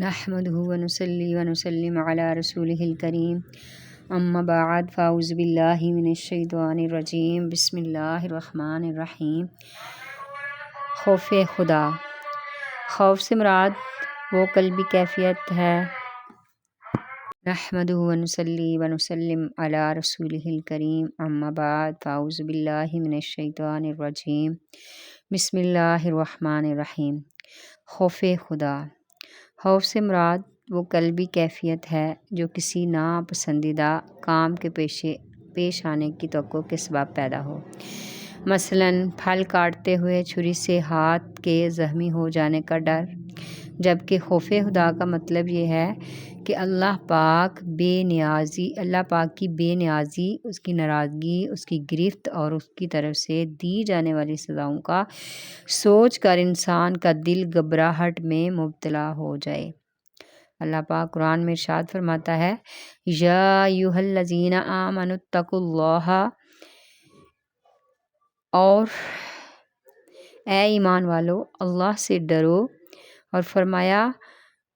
نحمده ونصلي ونسلم على رسوله الكريم اما بعد فاعوذ باللہ من الشیطان الرجیم بسم اللہ الرحمن الرحیم۔ خوف خدا۔ خوف سے مراد وہ قلبی کیفیت ہے۔ نحمده ونصلي ونسلم على رسوله الكريم اما بعد فاعوذ باللہ من الشیطان الرجیم بسم اللہ الرحمن الرحیم۔ خوف خدا۔ خوف سے مراد وہ قلبی کیفیت ہے جو کسی ناپسندیدہ کام کے پیش آنے کی توقع کے سبب پیدا ہو، مثلاً پھل کاٹتے ہوئے چھری سے ہاتھ کے زخمی ہو جانے کا ڈر، جبکہ خوف خدا کا مطلب یہ ہے کہ اللہ پاک کی بے نیازی، اس کی ناراضگی، اس کی گرفت اور اس کی طرف سے دی جانے والی سزاؤں کا سوچ کر انسان کا دل گھبراہٹ میں مبتلا ہو جائے۔ اللہ پاک قرآن میں ارشاد فرماتا ہے، یا ایھا الذین آمنوا اتقوا اللہ، اور اے ایمان والو اللہ سے ڈرو، اور فرمایا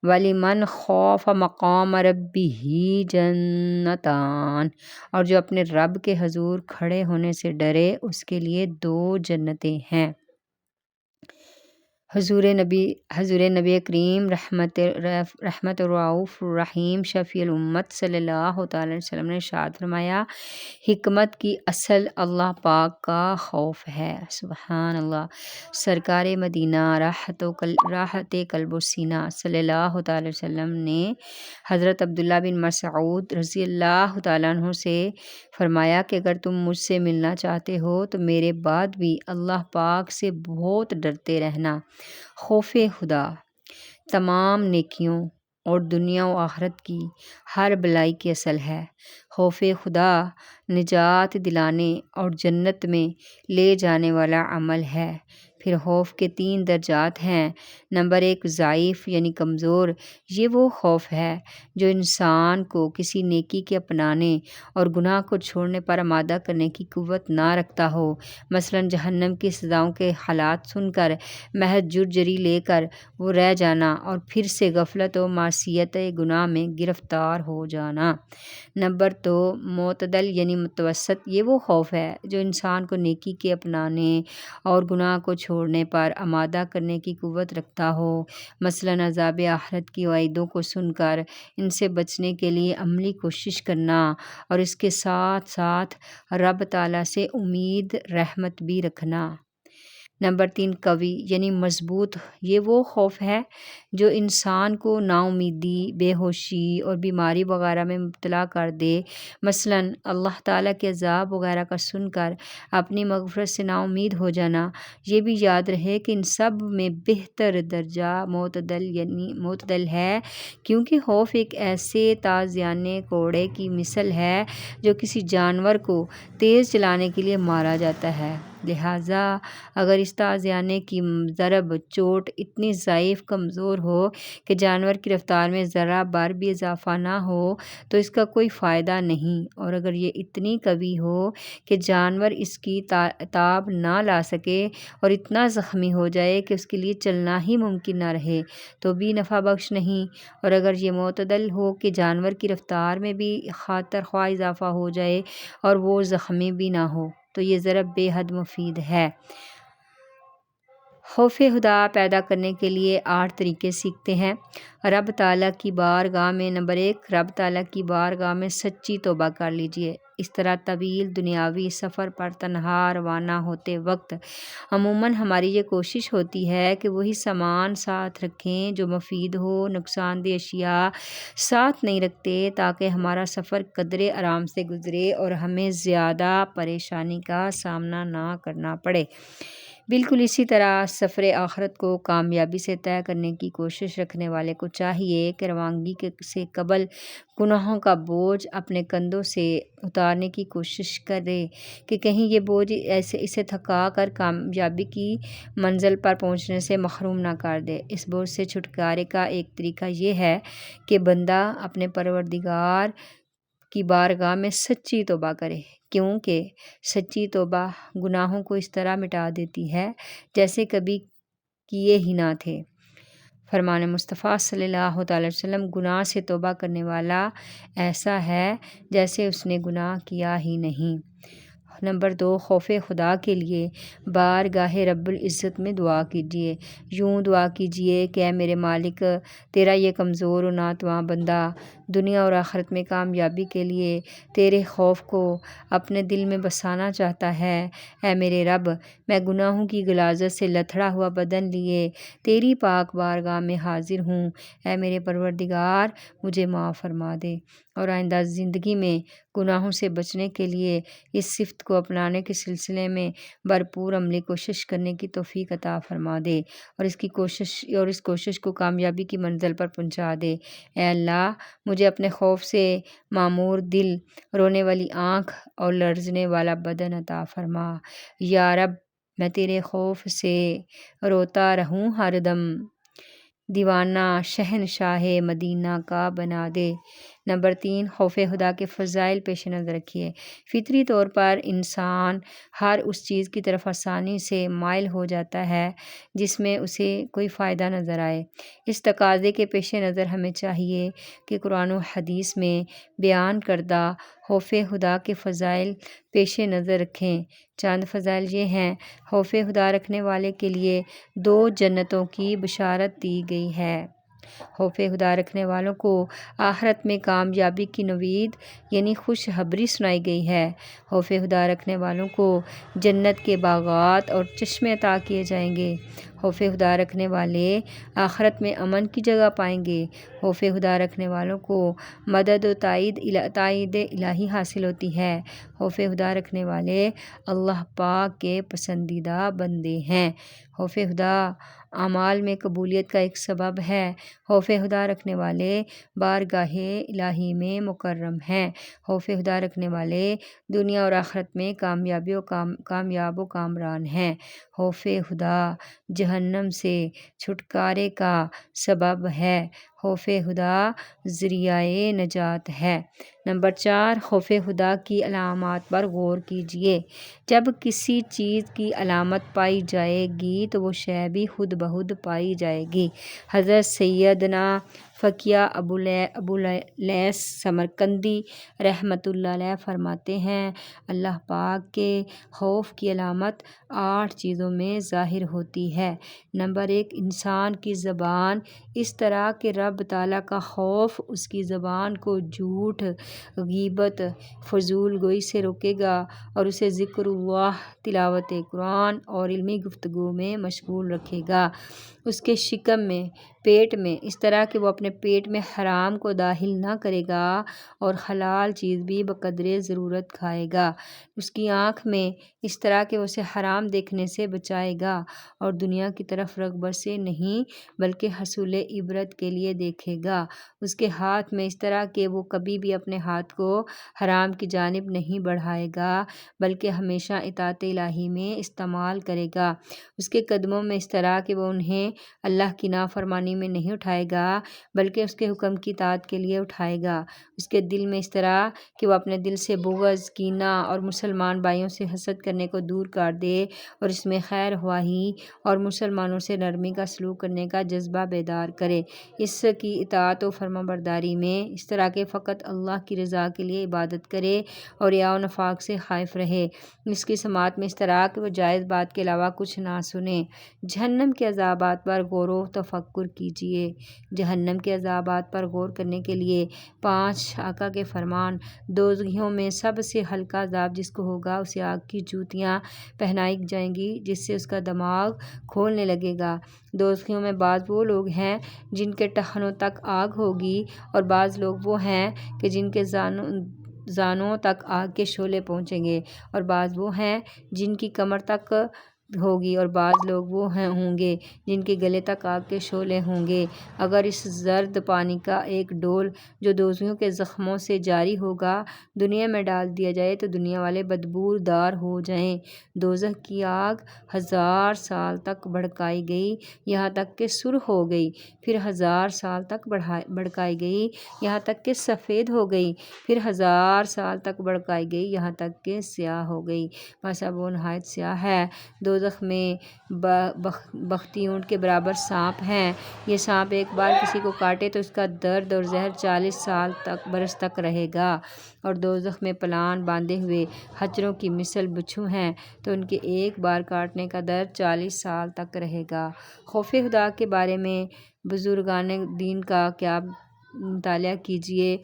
وَلِمَنْ خَافَ مَقَامَ رَبِّهِ جَنَّتَانِ، اور جو اپنے رب کے حضور کھڑے ہونے سے ڈرے اس کے لیے 2 جنتیں ہیں۔ حضور نبی کریم رحمت الرؤوف الرحیم شفیع الامت صلی اللہ تعالی علیہ وسلم نے ارشاد فرمایا، حکمت کی اصل اللہ پاک کا خوف ہے۔ سبحان اللہ۔ سرکار مدینہ راحت قلب و سینہ صلی اللہ تعالی علیہ وسلم نے حضرت عبداللہ بن مسعود رضی اللہ تعالیٰ عنہ سے فرمایا کہ اگر تم مجھ سے ملنا چاہتے ہو تو میرے بعد بھی اللہ پاک سے بہت ڈرتے رہنا۔ خوف خدا تمام نیکیوں اور دنیا و آخرت کی ہر بلائی کی اصل ہے۔ خوف خدا نجات دلانے اور جنت میں لے جانے والا عمل ہے۔ پھر خوف کے 3 درجات ہیں۔ نمبر 1 ضعیف یعنی کمزور، یہ وہ خوف ہے جو انسان کو کسی نیکی کے اپنانے اور گناہ کو چھوڑنے پر آمادہ کرنے کی قوت نہ رکھتا ہو، مثلاً جہنم کی سزاؤں کے حالات سن کر محض جرجری لے کر وہ رہ جانا اور پھر سے غفلت و معصیت گناہ میں گرفتار ہو جانا۔ نمبر 2 معتدل یعنی متوسط، یہ وہ خوف ہے جو انسان کو نیکی کے اپنانے اور گناہ کو چھوڑنے پر آمادہ کرنے کی قوت رکھتا ہو، مثلاً عذاب آخرت کی وعیدوں کو سن کر ان سے بچنے کے لیے عملی کوشش کرنا اور اس کے ساتھ ساتھ رب تعالیٰ سے امید رحمت بھی رکھنا۔ نمبر 3 قوی یعنی مضبوط، یہ وہ خوف ہے جو انسان کو نا امیدی، بے ہوشی اور بیماری وغیرہ میں مبتلا کر دے، مثلاً اللہ تعالیٰ کے عذاب وغیرہ کا سن کر اپنی مغفرت سے نا امید ہو جانا۔ یہ بھی یاد رہے کہ ان سب میں بہتر درجہ معتدل ہے، کیونکہ خوف ایک ایسے تازیانے کوڑے کی مثل ہے جو کسی جانور کو تیز چلانے کے لیے مارا جاتا ہے، لہٰذا اگر اس تازیانے کی ضرب چوٹ اتنی ضعیف کمزور ہو کہ جانور کی رفتار میں ذرہ بر بھی اضافہ نہ ہو تو اس کا کوئی فائدہ نہیں، اور اگر یہ اتنی قوی ہو کہ جانور اس کی تاب نہ لا سکے اور اتنا زخمی ہو جائے کہ اس کے لیے چلنا ہی ممکن نہ رہے تو بھی نفع بخش نہیں، اور اگر یہ معتدل ہو کہ جانور کی رفتار میں بھی خاطر خواہ اضافہ ہو جائے اور وہ زخمی بھی نہ ہو تو یہ ضرب بے حد مفید ہے۔ خوف خدا پیدا کرنے کے لیے 8 طریقے سیکھتے ہیں۔ رب تعالیٰ کی بارگاہ میں نمبر 1 رب تعالیٰ کی بارگاہ میں سچی توبہ کر لیجئے۔ اس طرح طویل دنیاوی سفر پر تنہا روانہ ہوتے وقت عموماً ہماری یہ کوشش ہوتی ہے کہ وہی سامان ساتھ رکھیں جو مفید ہو، نقصان دہ اشیاء ساتھ نہیں رکھتے تاکہ ہمارا سفر قدرے آرام سے گزرے اور ہمیں زیادہ پریشانی کا سامنا نہ کرنا پڑے۔ بالکل اسی طرح سفر آخرت کو کامیابی سے طے کرنے کی کوشش رکھنے والے کو چاہیے کہ روانگی سے قبل گناہوں کا بوجھ اپنے کندھوں سے اتارنے کی کوشش کرے کہ کہیں یہ بوجھ اسے تھکا کر کامیابی کی منزل پر پہنچنے سے محروم نہ کر دے۔ اس بوجھ سے چھٹکارے کا ایک طریقہ یہ ہے کہ بندہ اپنے پروردگار کی بارگاہ میں سچی توبہ کرے، کیونکہ سچی توبہ گناہوں کو اس طرح مٹا دیتی ہے جیسے کبھی کیے ہی نہ تھے۔ فرمان مصطفیٰ صلی اللہ تعالی وسلم، گناہ سے توبہ کرنے والا ایسا ہے جیسے اس نے گناہ کیا ہی نہیں۔ نمبر 2، خوف خدا کے لیے بارگاہ رب العزت میں دعا کیجیے۔ یوں دعا کیجیے کہ اے میرے مالک، تیرا یہ کمزور و ناتواں بندہ دنیا اور آخرت میں کامیابی کے لیے تیرے خوف کو اپنے دل میں بسانا چاہتا ہے۔ اے میرے رب، میں گناہوں کی غلاظت سے لتھڑا ہوا بدن لیے تیری پاک بارگاہ میں حاضر ہوں۔ اے میرے پروردگار، مجھے معاف فرما دے اور آئندہ زندگی میں گناہوں سے بچنے کے لیے اس صفت کو اپنانے کے سلسلے میں بھرپور عملی کوشش کرنے کی توفیق عطا فرما دے اور اس کوشش کو کامیابی کی منزل پر پہنچا دے۔ اے اللہ، مجھے اپنے خوف سے معمور دل، رونے والی آنکھ اور لرزنے والا بدن عطا فرما۔ یا رب، میں تیرے خوف سے روتا رہوں ہر دم، دیوانہ شہنشاہ مدینہ کا بنا دے۔ نمبر 3، خوف خدا کے فضائل پیش نظر رکھیے۔ فطری طور پر انسان ہر اس چیز کی طرف آسانی سے مائل ہو جاتا ہے جس میں اسے کوئی فائدہ نظر آئے۔ اس تقاضے کے پیش نظر ہمیں چاہیے کہ قرآن و حدیث میں بیان کردہ خوف خدا کے فضائل پیش نظر رکھیں۔ چند فضائل یہ ہیں۔ خوف خدا رکھنے والے کے لیے 2 جنتوں کی بشارت دی گئی ہے۔ خوف خدا رکھنے والوں کو آخرت میں کامیابی کی نوید یعنی خوشخبری سنائی گئی ہے۔ خوف خدا رکھنے والوں کو جنت کے باغات اور چشمے عطا کیے جائیں گے۔ خوف خدا رکھنے والے آخرت میں امن کی جگہ پائیں گے۔ خوف خدا رکھنے والوں کو مدد و تائید الہی حاصل ہوتی ہے۔ خوف خدا رکھنے والے اللہ پاک کے پسندیدہ بندے ہیں۔ خوف خدا اعمال میں قبولیت کا ایک سبب ہے۔ خوف خدا رکھنے والے بارگاہ الہی میں مکرم ہیں۔ خوف خدا رکھنے والے دنیا اور آخرت میں کامیاب و کامران ہیں۔ خوف خدا جہنم سے چھٹکارے کا سبب ہے۔ خوف خدا ذریعہ نجات ہے۔ نمبر 4، خوف خدا کی علامات پر غور کیجیے۔ جب کسی چیز کی علامت پائی جائے گی تو وہ شے بھی خود بخود پائی جائے گی۔ حضرت سیدنا فقیہ ابواللیث سمرقندی رحمۃ اللہ علیہ فرماتے ہیں، اللہ پاک کے خوف کی علامت 8 چیزوں میں ظاہر ہوتی ہے۔ نمبر 1، انسان کی زبان، اس طرح کہ رب تعالیٰ کا خوف اس کی زبان کو جھوٹ، غیبت، فضول گوئی سے روکے گا اور اسے ذکر اللہ، تلاوت قرآن اور علمی گفتگو میں مشغول رکھے گا۔ اس کے شکم میں، پیٹ میں، اس طرح کہ وہ اپنے پیٹ میں حرام کو داخل نہ کرے گا اور حلال چیز بھی بقدر ضرورت کھائے گا۔ اس کی آنکھ میں، اس طرح کہ وہ اسے حرام دیکھنے سے بچائے گا اور دنیا کی طرف رغبت سے نہیں بلکہ حصول عبرت کے لیے دیکھے گا۔ اس کے ہاتھ میں، اس طرح کہ وہ کبھی بھی اپنے ہاتھ کو حرام کی جانب نہیں بڑھائے گا بلکہ ہمیشہ اطاعت الہی میں استعمال کرے گا۔ اس کے قدموں میں، اس طرح کہ وہ انہیں اللہ کی نافرمانی میں نہیں اٹھائے گا بلکہ اس کے حکم کی اطاعت کے لیے اٹھائے گا۔ اس کے دل میں، اس طرح کہ وہ اپنے دل سے بغض، کینہ اور مسلمان بھائیوں سے حسد کرنے کو دور کر دے اور اس میں خیر خواہی اور مسلمانوں سے نرمی کا سلوک کرنے کا جذبہ بیدار کرے۔ اس کی اطاعت و فرمانبرداری میں، اس طرح کہ فقط اللہ کی رضا کے لیے عبادت کرے اور ریا و نفاق سے خائف رہے۔ اس کی سماعت میں، اس طرح کہ وہ جائز بات کے علاوہ کچھ نہ سنے۔ جہنم کے عذابات پر غور و تفکر کیجیے۔ جہنم کے عذابات پر غور کرنے کے لیے 5 آقا کے فرمان: دوزخیوں میں سب سے ہلکا عذاب جس کو ہوگا اسے آگ کی جوتیاں پہنائی جائیں گی جس سے اس کا دماغ کھولنے لگے گا۔ دوزخیوں میں بعض وہ لوگ ہیں جن کے ٹخنوں تک آگ ہوگی اور بعض لوگ وہ ہیں کہ جن کے زانوں تک آگ کے شعلے پہنچیں گے اور بعض وہ ہیں جن کی کمر تک ہوگی اور بعض لوگ وہ ہوں گے جن کے گلے تک آگ کے شعلے ہوں گے۔ اگر اس زرد پانی کا ایک ڈول جو دوزخیوں کے زخموں سے جاری ہوگا دنیا میں ڈال دیا جائے تو دنیا والے بدبو دار ہو جائیں۔ دوزخ کی آگ 1000 سال تک بھڑکائی گئی یہاں تک کہ سرخ ہو گئی، پھر 1000 سال تک بھڑکائی گئی یہاں تک کہ سفید ہو گئی، پھر 1000 سال تک بھڑکائی گئی یہاں تک کہ سیاہ ہو گئی۔ بس اب وہ نہایت سیاہ ہے۔ دوزخ دوزخ میں بختی اونٹ کے برابر سانپ ہیں۔ یہ سانپ ایک بار کسی کو کاٹے تو اس کا درد اور زہر 40 برس تک رہے گا، اور دوزخ میں پلان باندھے ہوئے خچروں کی مثل بچھو ہیں تو ان کے ایک بار کاٹنے کا درد 40 سال تک رہے گا۔ خوف خدا کے بارے میں بزرگان دین کا کیا مطالعہ کیجیے۔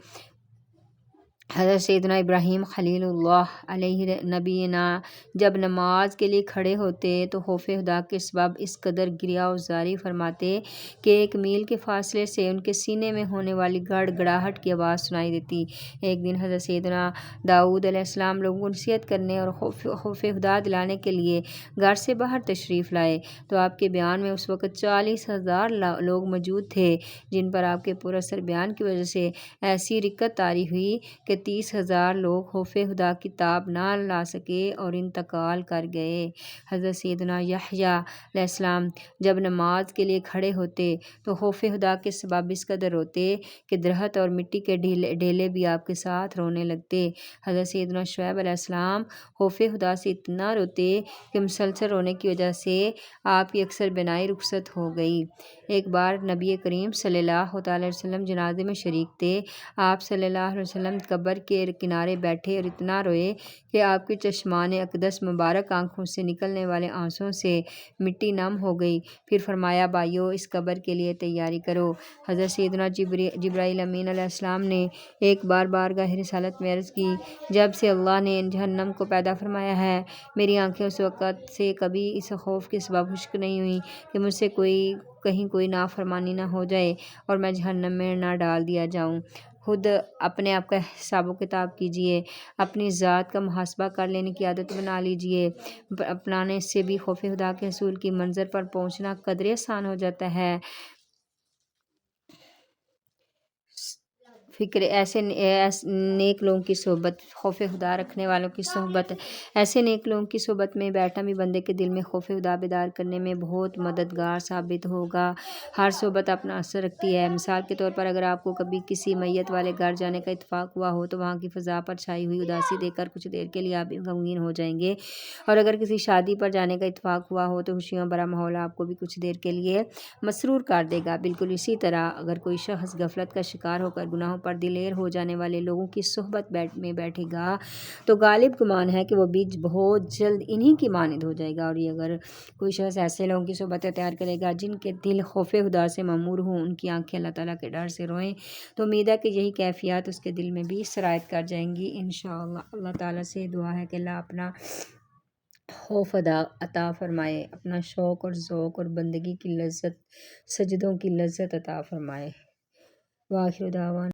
حضرت سیدنا ابراہیم خلیل اللہ علیہ نبینا جب نماز کے لیے کھڑے ہوتے تو خوف خدا کے سبب اس قدر گریہ وزاری فرماتے کہ 1 میل کے فاصلے سے ان کے سینے میں ہونے والی گڑ گڑاہٹ کی آواز سنائی دیتی۔ ایک دن حضرت سیدنا داؤد علیہ السلام لوگوں کو نصیحت کرنے اور خوف خدا دلانے کے لیے گھر سے باہر تشریف لائے تو آپ کے بیان میں اس وقت 40,000 لوگ موجود تھے، جن پر آپ کے پر اثر بیان کی وجہ سے ایسی رکت طاری ہوئی کہ 30,000 لوگ خوف خدا کی تاب نہ لا سکے اور انتقال کر گئے۔ حضرت سیدنا یحییٰ علیہ السلام جب نماز کے لیے کھڑے ہوتے تو خوف خدا کے سبب اس قدر روتے کہ درخت اور مٹی کے ڈھیلے بھی آپ کے ساتھ رونے لگتے۔ حضرت سیدنا شعیب علیہ السلام خوف خدا سے اتنا روتے کہ مسلسل رونے کی وجہ سے آپ کی اکثر بینائی رخصت ہو گئی۔ ایک بار نبی کریم صلی اللہ علیہ وسلم جنازے میں شریک تھے۔ آپ صلی اللہ علیہ وسلم قبر کے کنارے بیٹھے اور اتنا روئے کہ آپ کی چشمان اقدس مبارک آنکھوں سے نکلنے والے آنسوؤں سے مٹی نم ہو گئی۔ پھر فرمایا، بھائیو اس قبر کے لیے تیاری کرو۔ حضرت سیدنا جبرائیل امین علیہ السلام نے ایک بار بارگاہ رسالت میں عرض کی، جب سے اللہ نے جہنم کو پیدا فرمایا ہے، میری آنکھیں اس وقت سے کبھی اس خوف کے سبب خشک نہیں ہوئیں کہ مجھ سے کہیں کوئی نافرمانی نہ ہو جائے اور میں جہنم میں نہ ڈال دیا جاؤں۔ خود اپنے آپ کا حساب و کتاب کیجیے، اپنی ذات کا محاسبہ کر لینے کی عادت بنا لیجیے۔ اپنانے سے بھی خوف خدا کے حصول کی منزل پر پہنچنا قدرے آسان ہو جاتا ہے۔ فکر ایسے نیک لوگوں کی صحبت، خوف خدا رکھنے والوں کی صحبت، ایسے نیک لوگوں کی صحبت میں بیٹھنا بھی بندے کے دل میں خوف خدا بیدار کرنے میں بہت مددگار ثابت ہوگا۔ ہر صحبت اپنا اثر رکھتی ہے۔ مثال کے طور پر اگر آپ کو کبھی کسی میت والے گھر جانے کا اتفاق ہوا ہو تو وہاں کی فضا پر چھائی ہوئی اداسی دیکھ کر کچھ دیر کے لیے آپ بھی غمگین ہو جائیں گے، اور اگر کسی شادی پر جانے کا اتفاق ہوا ہو تو خوشیوں بھرا ماحول آپ کو بھی کچھ دیر کے لیے مسرور کر دے گا۔ بالکل اسی طرح اگر کوئی شخص غفلت کا شکار ہو کر گناہوں پر دلیر ہو جانے والے لوگوں کی صحبت میں بیٹھے گا تو غالب گمان ہے کہ وہ بھی بہت جلد انہی کی مانند ہو جائے گا۔ اور اگر کوئی شخص ایسے لوگوں کی صحبت اختیار کرے گا جن کے دل خوف خدا سے معمور ہوں، ان کی آنکھیں اللہ تعالیٰ کے ڈر سے روئیں، تو امید ہے کہ یہی کیفیات اس کے دل میں بھی سرایت کر جائیں گی انشاءاللہ۔ اللہ تعالیٰ سے دعا ہے کہ اللہ اپنا خوف عطا فرمائے، اپنا شوق اور ذوق اور بندگی کی لذت، سجدوں کی لذت عطا فرمائے۔ وآخر دعوانا